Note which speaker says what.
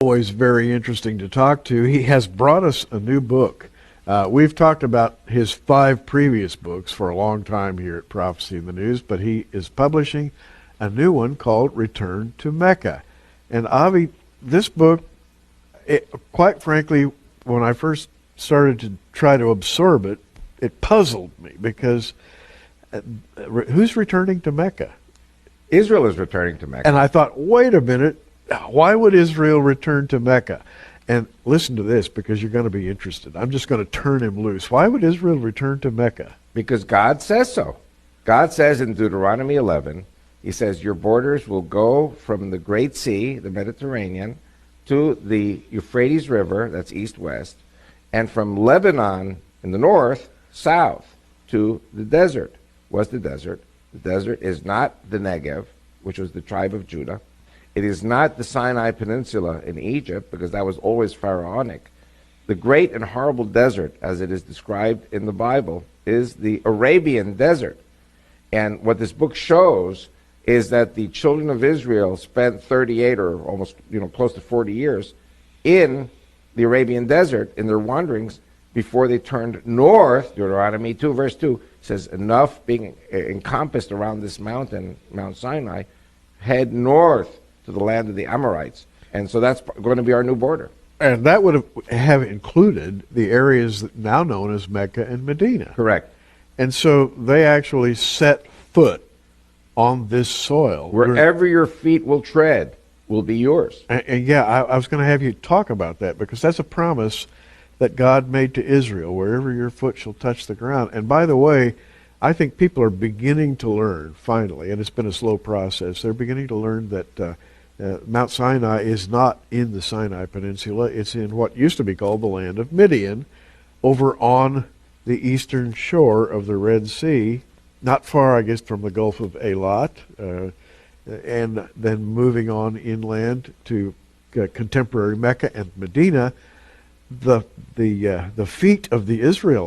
Speaker 1: Always very interesting to talk to. He has brought us a new book. We've talked about his 5 previous books for a long time here at Prophecy in the News, but he is publishing a new one called Return to Mecca. And Avi, this book, quite frankly, when I first started to try to absorb it, it puzzled me because who's returning to Mecca?
Speaker 2: Israel is returning to Mecca.
Speaker 1: And I thought, wait a minute, why would Israel return to Mecca? And listen to this, because you're going to be interested. I'm just going to turn him loose. Why would Israel return to Mecca?
Speaker 2: Because God says so. God says in Deuteronomy 11, he says, your borders will go from the Great Sea, the Mediterranean, to the Euphrates River, that's east-west, and from Lebanon in the north, south, to the desert. What's the desert? The desert is not the Negev, which was the tribe of Judah. It is not the Sinai Peninsula in Egypt, because that was always pharaonic. The great and horrible desert, as it is described in the Bible, is the Arabian desert. And what this book shows is that the children of Israel spent 38 or almost close to 40 years in the Arabian desert in their wanderings before they turned north. Deuteronomy 2 verse 2 says, enough being encompassed around this mountain, Mount Sinai, head north to the land of the Amorites. And so that's going to be our new border.
Speaker 1: And that would have included the areas now known as Mecca and Medina.
Speaker 2: Correct.
Speaker 1: And so they actually set foot on this soil.
Speaker 2: Wherever your feet will tread will be yours.
Speaker 1: And yeah, I was going to have you talk about that, because that's a promise that God made to Israel, wherever your foot shall touch the ground. And by the way, I think people are beginning to learn, finally, and it's been a slow process, they're beginning to learn that Mount Sinai is not in the Sinai Peninsula. It's in what used to be called the land of Midian, over on the eastern shore of the Red Sea, not far, I guess, from the Gulf of Eilat, and then moving on inland to contemporary Mecca and Medina. The feet of the Israelites